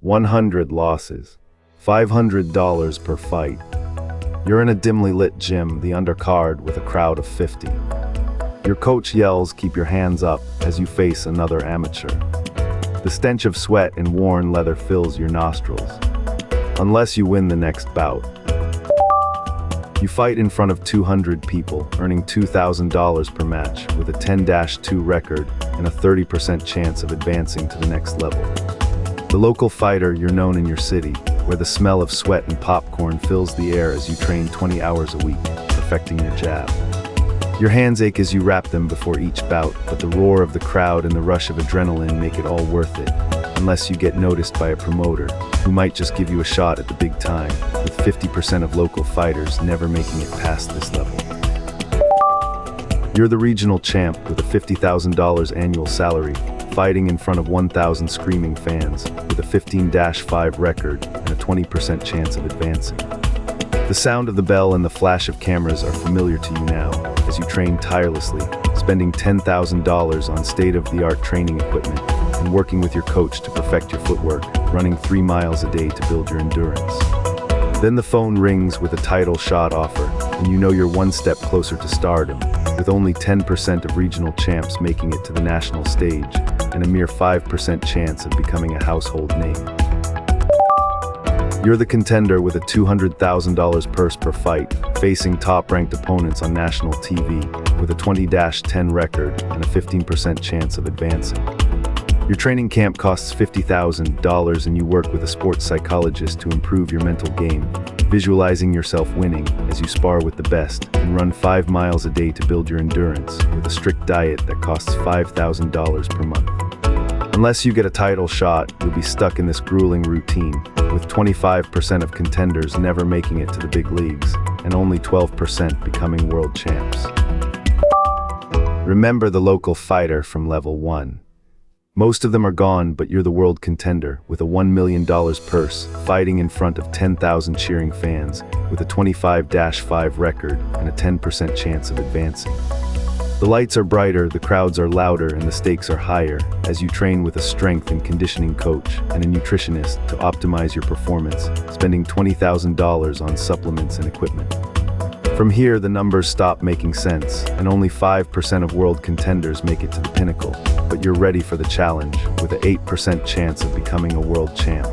100 losses, $500 per fight. You're in a dimly lit gym, the undercard, with a crowd of 50. Your coach yells, "Keep your hands up," as you face another amateur. The stench of sweat and worn leather fills your nostrils. Unless you win the next bout. You fight in front of 200 people, earning $2,000 per match, with a 10-2 record and a 30% chance of advancing to the next level. The local fighter, you're known in your city, where the smell of sweat and popcorn fills the air as you train 20 hours a week, perfecting your jab. Your hands ache as you wrap them before each bout, but the roar of the crowd and the rush of adrenaline make it all worth it, unless you get noticed by a promoter, who might just give you a shot at the big time, with 50% of local fighters never making it past this level. You're the regional champ with a $50,000 annual salary, fighting in front of 1,000 screaming fans, with a 15-5 record and a 20% chance of advancing. The sound of the bell and the flash of cameras are familiar to you now, as you train tirelessly, spending $10,000 on state-of-the-art training equipment, and working with your coach to perfect your footwork, running 3 miles a day to build your endurance. Then the phone rings with a title shot offer, and you know you're one step closer to stardom, with only 10% of regional champs making it to the national stage, and a mere 5% chance of becoming a household name. You're the contender with a $200,000 purse per fight, facing top-ranked opponents on national TV, with a 20-10 record and a 15% chance of advancing. Your training camp costs $50,000, and you work with a sports psychologist to improve your mental game, visualizing yourself winning as you spar with the best and run 5 miles a day to build your endurance, with a strict diet that costs $5,000 per month. Unless you get a title shot, you'll be stuck in this grueling routine, with 25% of contenders never making it to the big leagues, and only 12% becoming world champs. Remember the local fighter from level 1. Most of them are gone, but you're the world contender, with a $1 million purse, fighting in front of 10,000 cheering fans, with a 25-5 record and a 10% chance of advancing. The lights are brighter, the crowds are louder, and the stakes are higher, as you train with a strength and conditioning coach and a nutritionist to optimize your performance, spending $20,000 on supplements and equipment. From here, the numbers stop making sense, and only 5% of world contenders make it to the pinnacle, but you're ready for the challenge, with an 8% chance of becoming a world champ.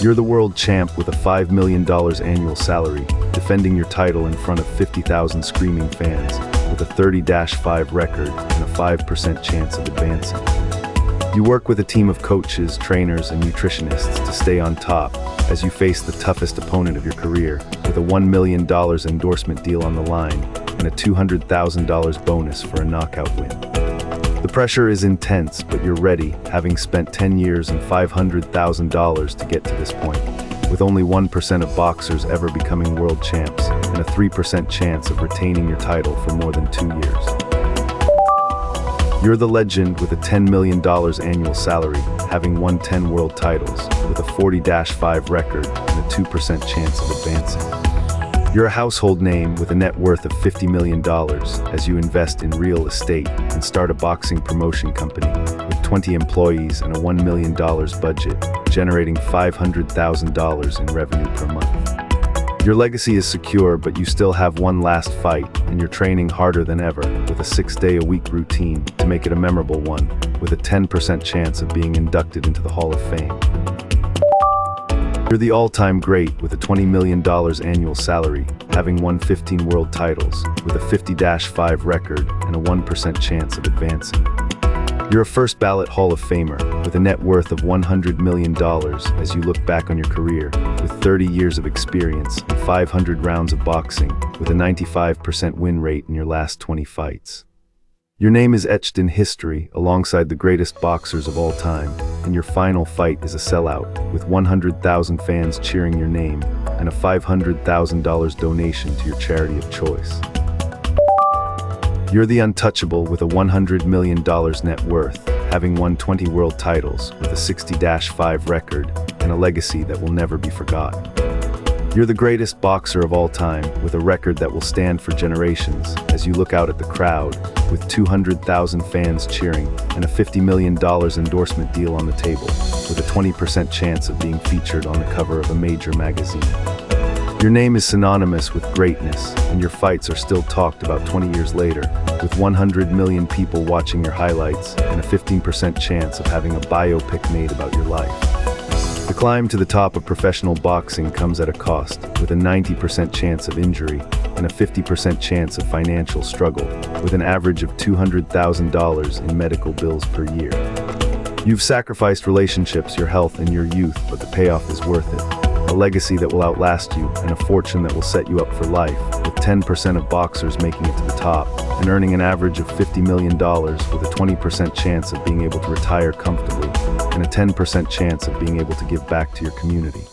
You're the world champ with a $5 million annual salary, defending your title in front of 50,000 screaming fans, with a 30-5 record and a 5% chance of advancing. You work with a team of coaches, trainers, and nutritionists to stay on top as you face the toughest opponent of your career, with a $1 million endorsement deal on the line and a $200,000 bonus for a knockout win. The pressure is intense, but you're ready, having spent 10 years and $500,000 to get to this point, with only 1% of boxers ever becoming world champs and a 3% chance of retaining your title for more than 2 years. You're the legend with a $10 million annual salary, having won 10 world titles, with a 40-5 record and a 2% chance of advancing. You're a household name with a net worth of $50 million as you invest in real estate and start a boxing promotion company with 20 employees and a $1 million budget, generating $500,000 in revenue per month. Your legacy is secure, but you still have one last fight, and you're training harder than ever with a 6-day-a-week routine to make it a memorable one, with a 10% chance of being inducted into the Hall of Fame. You're the all-time great with a $20 million annual salary, having won 15 world titles, with a 50-5 record and a 1% chance of advancing. You're a first-ballot Hall of Famer, with a net worth of $100 million as you look back on your career, with 30 years of experience and 500 rounds of boxing, with a 95% win rate in your last 20 fights. Your name is etched in history alongside the greatest boxers of all time, and your final fight is a sellout, with 100,000 fans cheering your name and a $500,000 donation to your charity of choice. You're the untouchable with a $100 million net worth, having won 20 world titles with a 60-5 record and a legacy that will never be forgotten. You're the greatest boxer of all time, with a record that will stand for generations as you look out at the crowd, with 200,000 fans cheering and a $50 million endorsement deal on the table, with a 20% chance of being featured on the cover of a major magazine. Your name is synonymous with greatness, and your fights are still talked about 20 years later, with 100 million people watching your highlights and a 15% chance of having a biopic made about your life. The climb to the top of professional boxing comes at a cost, with a 90% chance of injury and a 50% chance of financial struggle, with an average of $200,000 in medical bills per year. You've sacrificed relationships, your health, and your youth, but the payoff is worth it. A legacy that will outlast you, and a fortune that will set you up for life, with 10% of boxers making it to the top and earning an average of $50 million, with a 20% chance of being able to retire comfortably and a 10% chance of being able to give back to your community.